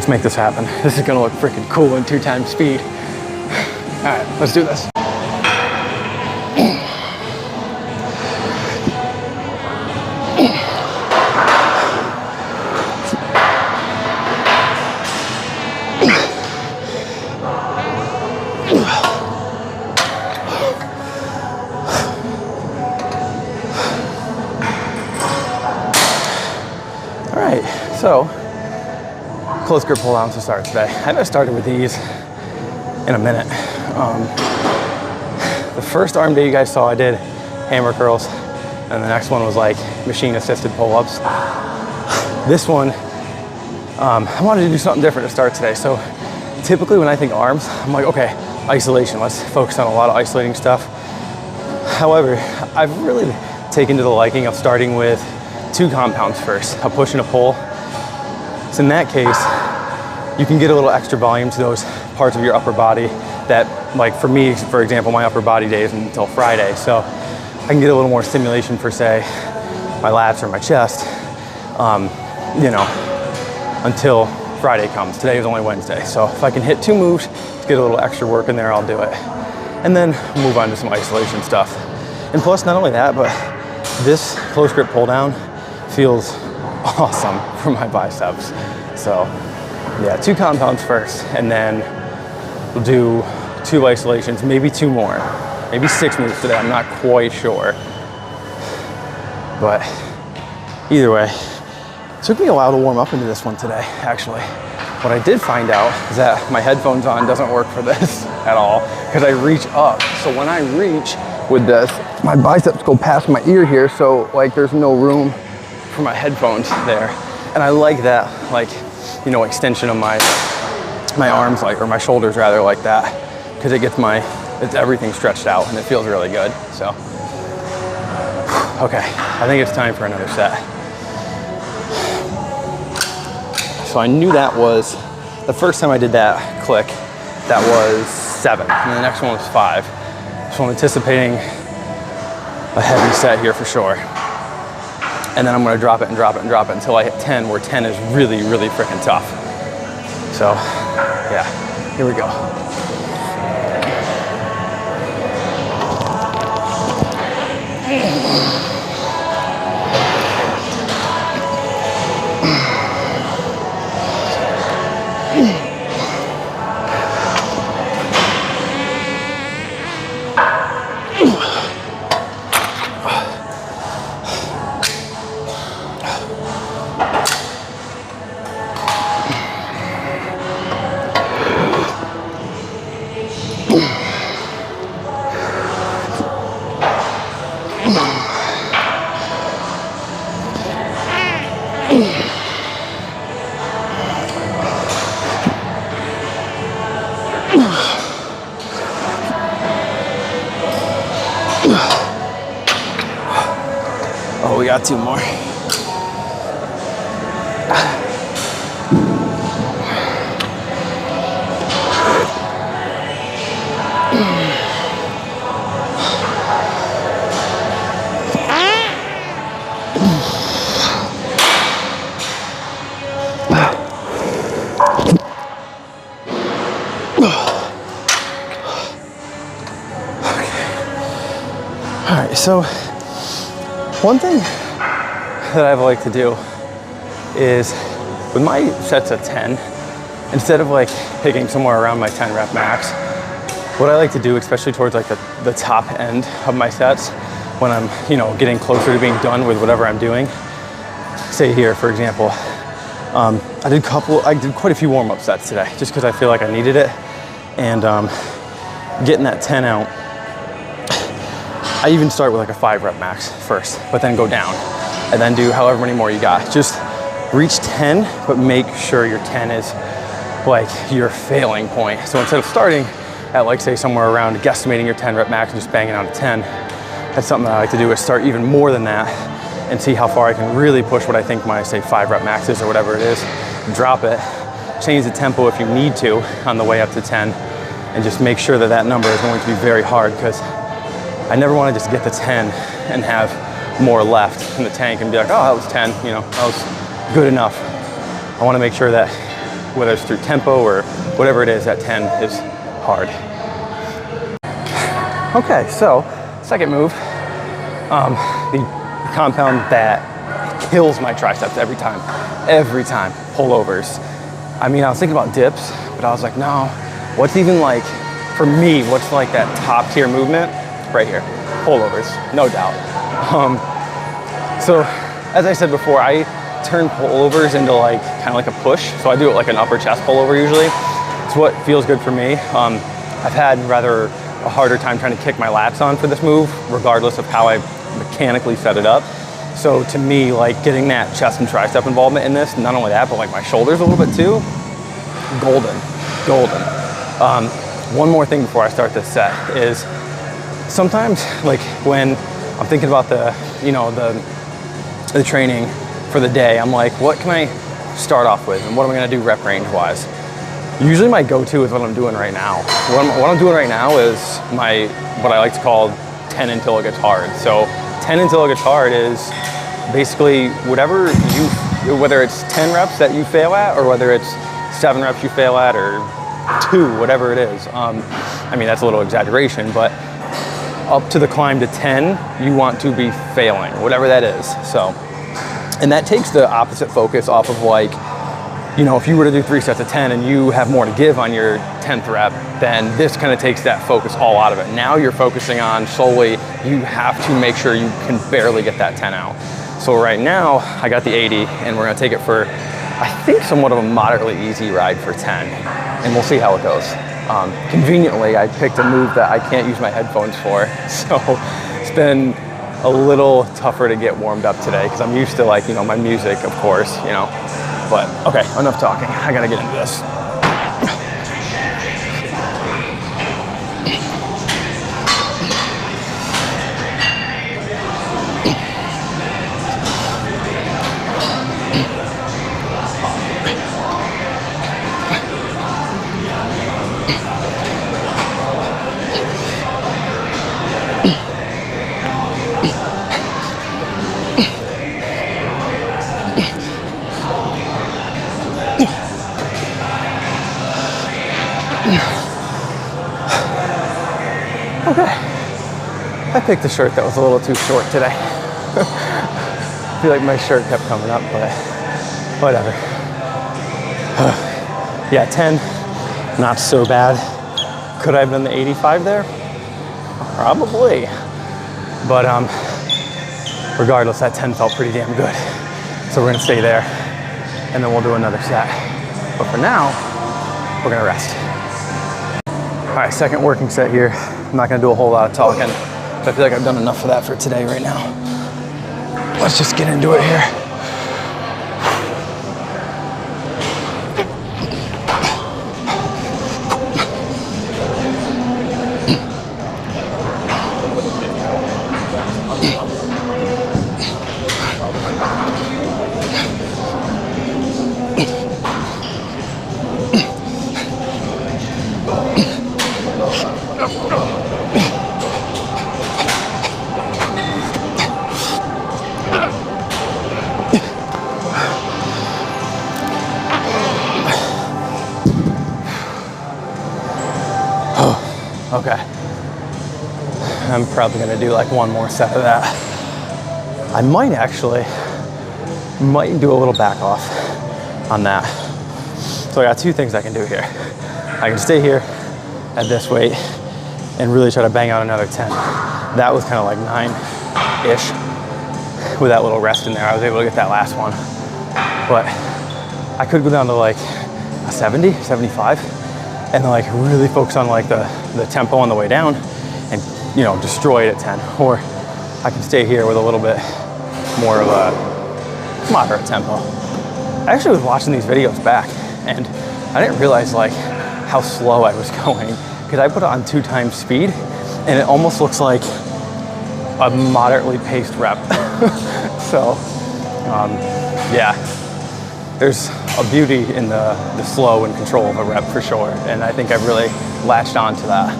Let's make this happen. This is gonna look freaking cool in 2 times speed. All right, let's do this. All right, so close grip pull downs to start today. I haven't started with these in a minute. The first arm day you guys saw, I did hammer curls, and the next one was like machine assisted pull-ups. This one, I wanted to do something different to start today. So typically when I think arms, I'm like, okay, isolation, let's focus on a lot of isolating stuff. However, I've really taken to the liking of starting with 2 compounds first, a push and a pull. So in that case, you can get a little extra volume to those parts of your upper body that, like for me, for example, my upper body day isn't until Friday. So I can get a little more stimulation for, say, my lats or my chest, you know, until Friday comes. Today is only Wednesday. So if I can hit 2 moves to get a little extra work in there, I'll do it. And then move on to some isolation stuff. And plus, not only that, but this close grip pull down feels awesome for my biceps. So yeah, 2 compounds first, and then we'll do 2 isolations, maybe 2 more, maybe 6 moves today. I'm not quite sure, but either way, it took me a while to warm up into this one today, actually. What I did find out is that my headphones on doesn't work for this at all, because I reach up. So when I reach with this, my biceps go past my ear here, so like there's no room for my headphones there. And I like that, like, you know, extension of my arms, like, or my shoulders rather, like that, because it gets it's everything stretched out and it feels really good. So, okay, I think it's time for another set. So I knew that was, the first time I did that click, that was 7, and the next one was 5. So I'm anticipating a heavy set here for sure. And then I'm gonna drop it and drop it and drop it until I hit 10, where 10 is really, really freaking tough. So, yeah, here we go. Oh, we got 2 more. All right, so one thing that I like to do is with my sets of 10, instead of like picking somewhere around my 10 rep max, what I like to do, especially towards like the top end of my sets, when I'm, you know, getting closer to being done with whatever I'm doing, say here, for example, I did quite a few warm-up sets today just because I feel like I needed it, and getting that 10 out, I even start with like a 5 rep max first, but then go down and then do however many more you got. Just reach 10, but make sure your 10 is like your failing point. So instead of starting at like say somewhere around guesstimating your 10 rep max and just banging out a 10, that's something that I like to do, is start even more than that and see how far I can really push what I think my, say, 5 rep max is or whatever it is. Drop it, change the tempo if you need to on the way up to 10, and just make sure that that number is going to be very hard, because I never want to just get the 10 and have more left in the tank and be like, oh, that was 10, you know, that was good enough. I want to make sure that whether it's through tempo or whatever it is, that 10 is hard. Okay, so second move, the compound that kills my triceps every time, pullovers. I mean, I was thinking about dips, but I was like, no, what's even like, for me, what's like that top tier movement? Right here, pullovers, no doubt. So as I said before, I turn pullovers into like, kind of like a push. So I do it like an upper chest pullover usually. It's what feels good for me. I've had rather a harder time trying to kick my lats on for this move, regardless of how I mechanically set it up. So to me, like getting that chest and tricep involvement in this, not only that, but like my shoulders a little bit too, golden. One more thing before I start this set is sometimes like when I'm thinking about the training for the day, I'm like, what can I start off with and what am I gonna do rep range wise? Usually my go-to is what I'm doing right now. What I'm doing right now is what I like to call 10 until it gets hard. So 10 until it gets hard is basically whether it's 10 reps that you fail at or whether it's 7 reps you fail at or 2, whatever it is. I mean, that's a little exaggeration, but up to the climb to 10, you want to be failing, whatever that is. So, and that takes the opposite focus off of like, if you were to do 3 sets of 10 and you have more to give on your 10th rep, then this kind of takes that focus all out of it. Now you're focusing on solely, you have to make sure you can barely get that 10 out. So right now, I got the 80 and we're gonna take it for, I think, somewhat of a moderately easy ride for 10. And we'll see how it goes. Conveniently, I picked a move that I can't use my headphones for. So it's been a little tougher to get warmed up today because I'm used to like, my music, of course, But okay, enough talking. I gotta get into this. Okay, I picked a shirt that was a little too short today. I feel like my shirt kept coming up, but whatever. Yeah, 10, not so bad. Could I have done the 85 there? Probably. But regardless, that 10 felt pretty damn good. So we're gonna stay there and then we'll do another set. But for now, we're gonna rest. All right, second working set here. I'm not gonna do a whole lot of talking. I feel like I've done enough of that for today right now. Let's just get into it here. Okay, I'm probably gonna do like one more set of that. I might do a little back off on that. So I got 2 things I can do here. I can stay here at this weight and really try to bang out another 10. That was kind of like 9-ish with that little rest in there. I was able to get that last one. But I could go down to like a 70, 75 and like really focus on like the tempo on the way down and destroy it at 10. Or I can stay here with a little bit more of a moderate tempo. I actually was watching these videos back and I didn't realize like how slow I was going because I put it on 2 times speed and it almost looks like a moderately paced rep. So yeah, there's a beauty in the slow and control of a rep for sure. And I think I've really latched on to that.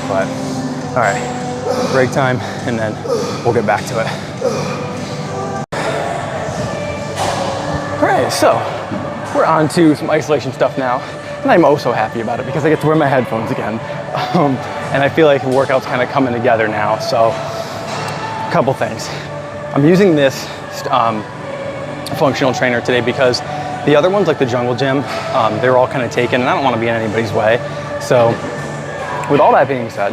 But all right, break time and then we'll get back to it. All right, so we're on to some isolation stuff now. And I'm oh so happy about it because I get to wear my headphones again. And I feel like the workout's kind of coming together now. So, a couple things. I'm using this functional trainer today because the other ones, like the Jungle Gym, they're all kind of taken, and I don't want to be in anybody's way. So, with all that being said,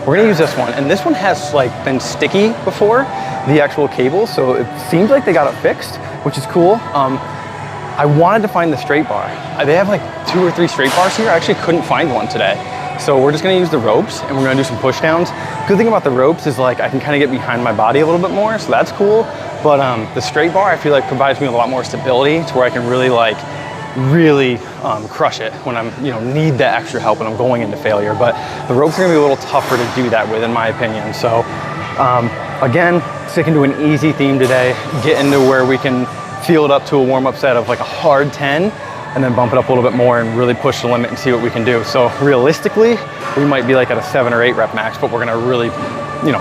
we're gonna use this one, and this one has like been sticky before, the actual cable, so it seems like they got it fixed, which is cool. I wanted to find the straight bar. They have like 2 or 3 straight bars here. I actually couldn't find one today. So we're just gonna use the ropes and we're gonna do some push downs. Good thing about the ropes is like I can kind of get behind my body a little bit more, so that's cool. But the straight bar I feel like provides me with a lot more stability to where I can really crush it when I'm, need that extra help when I'm going into failure. But the ropes are gonna be a little tougher to do that with, in my opinion. So again, sticking to an easy theme today, get into where we can feel it up to a warm-up set of like a hard 10 and then bump it up a little bit more and really push the limit and see what we can do. So realistically, we might be like at a 7 or 8 rep max, but we're gonna really,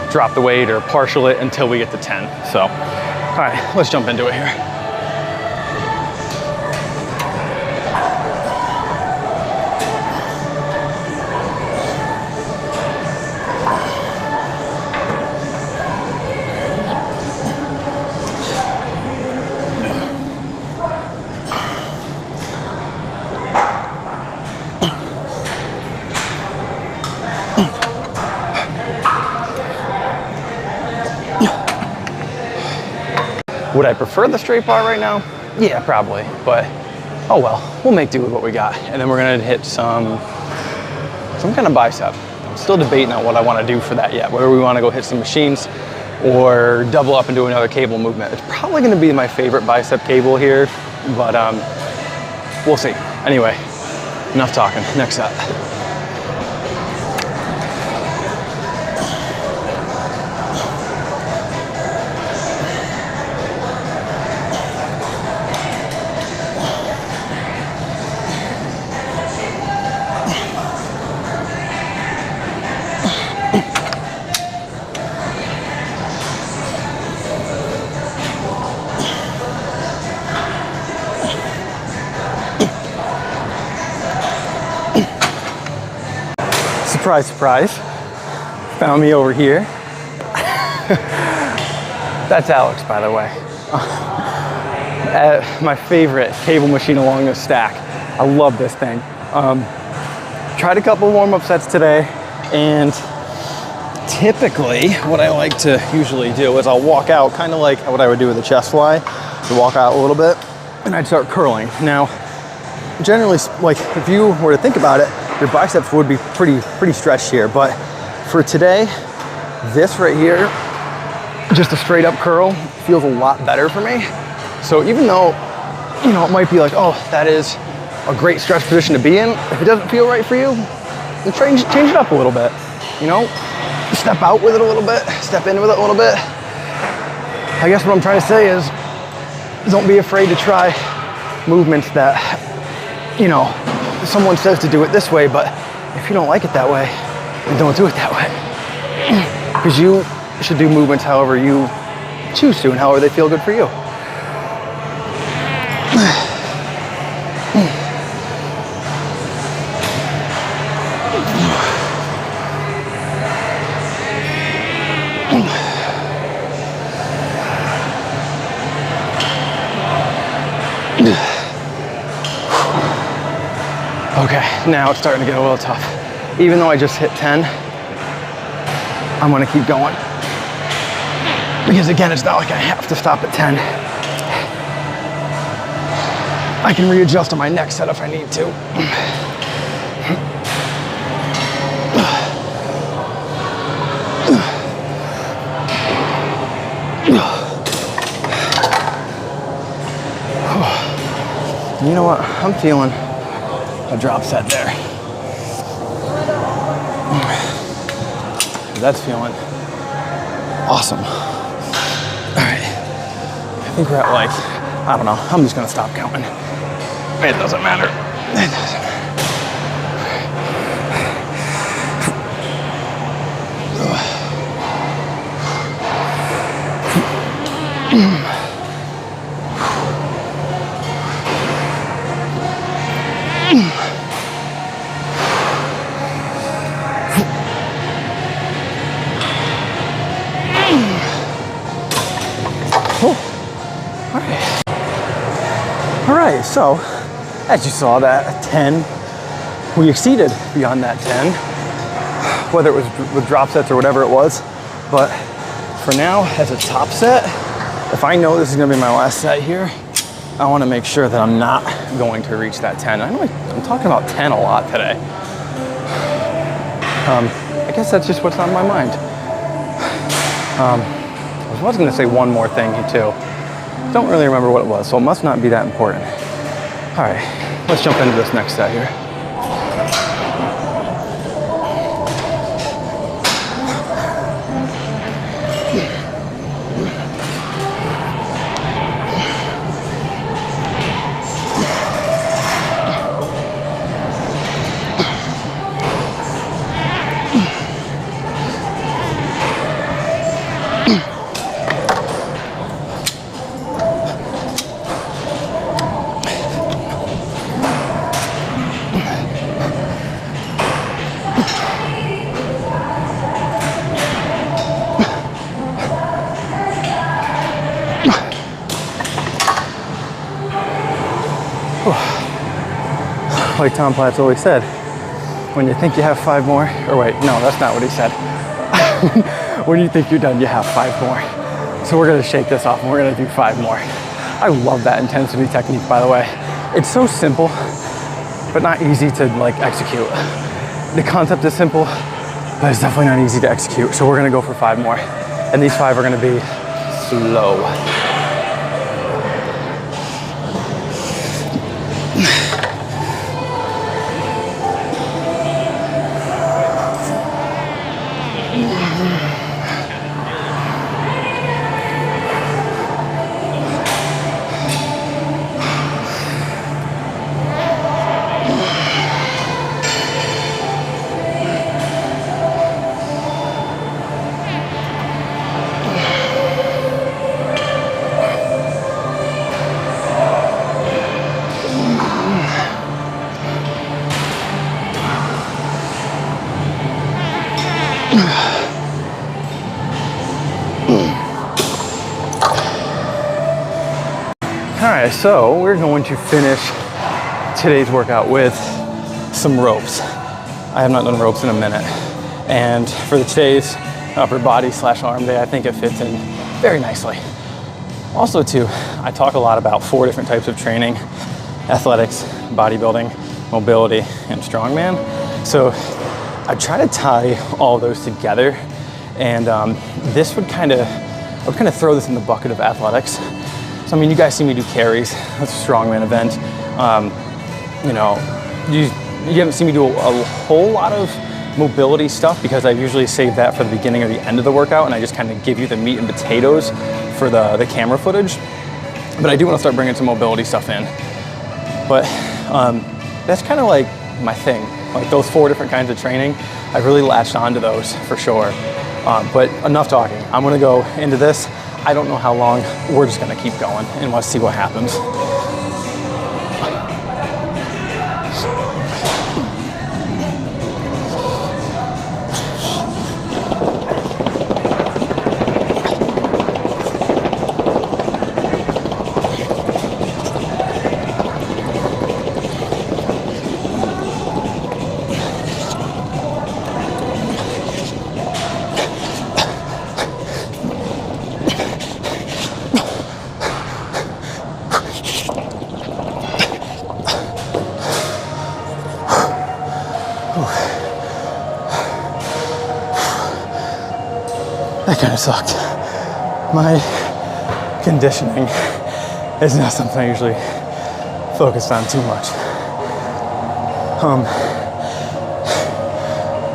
drop the weight or partial it until we get to 10. So, all right, let's jump into it here. Would I prefer the straight bar right now? Yeah, probably, but oh well, we'll make do with what we got. And then we're gonna hit some kind of bicep. I'm still debating on what I wanna do for that yet, whether we wanna go hit some machines or double up and do another cable movement. It's probably gonna be my favorite bicep cable here, but we'll see. Anyway, enough talking, next set. Surprise, surprise. Found me over here. That's Alex, by the way. My favorite cable machine along this stack. I love this thing. Tried a couple warm-up sets today, and typically what I like to usually do is I'll walk out kind of like what I would do with a chest fly. To walk out a little bit, and I'd start curling. Now, generally, like if you were to think about it, your biceps would be pretty stretched here, but for today, this right here, just a straight up curl, feels a lot better for me. So even though, it might be like, oh, that is a great stretch position to be in, if it doesn't feel right for you, then change it up a little bit, Step out with it a little bit, step in with it a little bit. I guess what I'm trying to say is, don't be afraid to try movements that, someone says to do it this way, but if you don't like it that way, then don't do it that way. Because you should do movements however you choose to and however they feel good for you. Okay, now it's starting to get a little tough. Even though I just hit 10, I'm gonna keep going. Because again, it's not like I have to stop at 10. I can readjust on my next set if I need to. You know what, I'm feeling a drop set there. That's feeling awesome. All right, I think we're at like, I don't know, I'm just gonna stop counting. It doesn't matter. It doesn't matter. All right, so as you saw, that 10, we exceeded beyond that 10, whether it was with drop sets or whatever it was. But for now, as a top set, if I know this is gonna be my last set here, I wanna make sure that I'm not going to reach that 10. I know I'm talking about 10 a lot today. I guess that's just what's on my mind. I was gonna say one more thing too. Don't really remember what it was, so it must not be that important. All right, let's jump into this next set here. Like Tom Platz always said, when you think you have 5 more, or wait, no, that's not what he said. When you think you're done, you have 5 more. So we're gonna shake this off and we're gonna do 5 more. I love that intensity technique, by the way. It's so simple, but not easy to like execute. The concept is simple, but it's definitely not easy to execute. So we're gonna go for 5 more. And these 5 are gonna be slow. All right, so we're going to finish today's workout with some ropes. I have not done ropes in a minute. And for today's upper body / arm day, I think it fits in very nicely. Also too, I talk a lot about 4 different types of training: athletics, bodybuilding, mobility, and strongman. So I try to tie all of those together, and this would I would kind of throw this in the bucket of athletics. So I mean, you guys see me do carries. That's a strongman event. You know, you haven't seen me do a whole lot of mobility stuff because I usually save that for the beginning or the end of the workout, and I just kind of give you the meat and potatoes for the camera footage. But I do want to start bringing some mobility stuff in. But that's kind of like my thing. Like those 4 different kinds of training, I really latched onto those for sure. But enough talking. I'm gonna go into this. I don't know how long. We're just gonna keep going and let's see what happens. That kind of sucked. My conditioning is not something I usually focus on too much.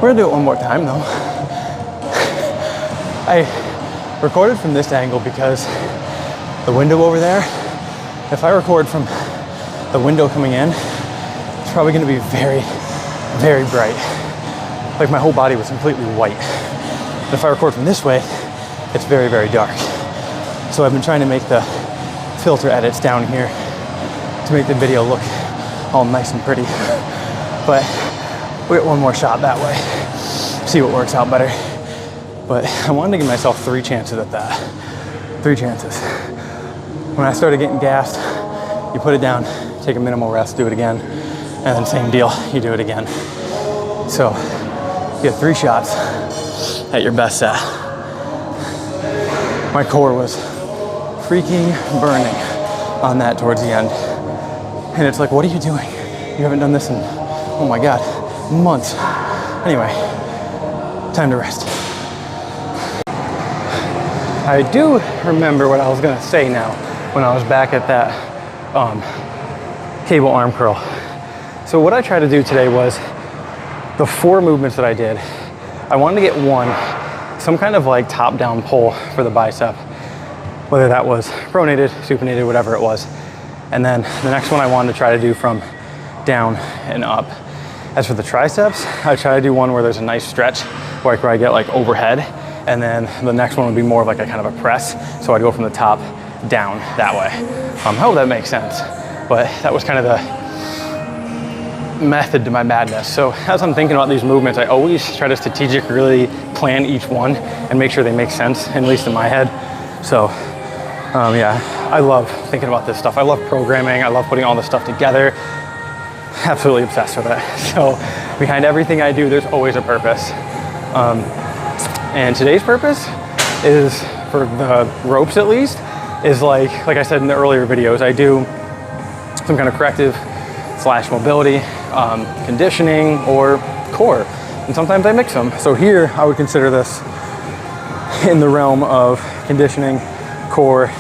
We're gonna do it one more time though. I recorded from this angle because the window over there, if I record from the window coming in, it's probably gonna be very, very bright. Like my whole body was completely white. If I record from this way, it's very, very dark. So I've been trying to make the filter edits down here to make the video look all nice and pretty. But we get one more shot that way, see what works out better. But I wanted to give myself 3 chances at that. 3 chances. When I started getting gassed, you put it down, take a minimal rest, do it again, and then same deal, you do it again. So you get 3 shots at your best set. My core was freaking burning on that towards the end. And it's like, what are you doing? You haven't done this in, oh my God, months. Anyway, time to rest. I do remember what I was gonna say now when I was back at that cable arm curl. So what I tried to do today was the 4 movements that I did, I wanted to get one, some kind of like top-down pull for the bicep, whether that was pronated, supinated, whatever it was. And then the next one I wanted to try to do from down and up. As for the triceps, I try to do one where there's a nice stretch where I get like overhead. And then the next one would be more of like a kind of a press. So I'd go from the top down that way. I hope that makes sense. But that was kind of the method to my madness. So as I'm thinking about these movements, I always try to strategically really plan each one and make sure they make sense, at least in my head. So yeah, I love thinking about this stuff. I love programming. I love putting all this stuff together. Absolutely obsessed with it. So behind everything I do, there's always a purpose. And today's purpose is, for the ropes at least, is like I said in the earlier videos, I do some kind of corrective / mobility, conditioning, or core. And sometimes I mix them. So here I would consider this in the realm of conditioning, core,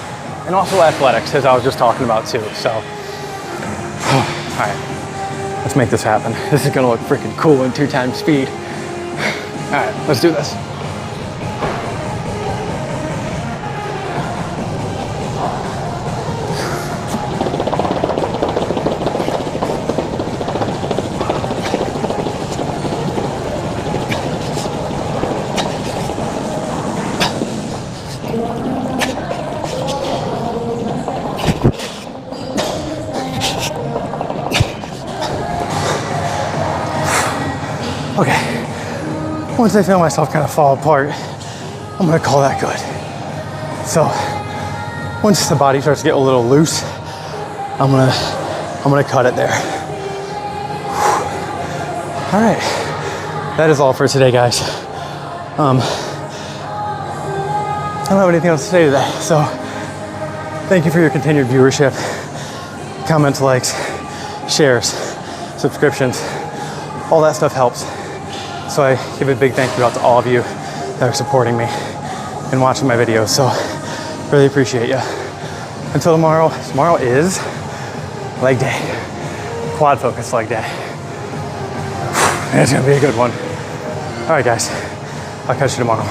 and also athletics, as I was just talking about too. So, all right, let's make this happen. This is gonna look freaking cool in 2 times speed. All right, let's do this. Okay, once I feel myself kind of fall apart, I'm gonna call that good. So once the body starts to get a little loose, I'm gonna cut it there. All right, that is all for today, guys. I don't have anything else to say today, so thank you for your continued viewership, comments, likes, shares, subscriptions. All that stuff helps. So I give a big thank you out to all of you that are supporting me and watching my videos. So really appreciate you. Until tomorrow, tomorrow is leg day, quad focus leg day. It's gonna be a good one. All right, guys, I'll catch you tomorrow.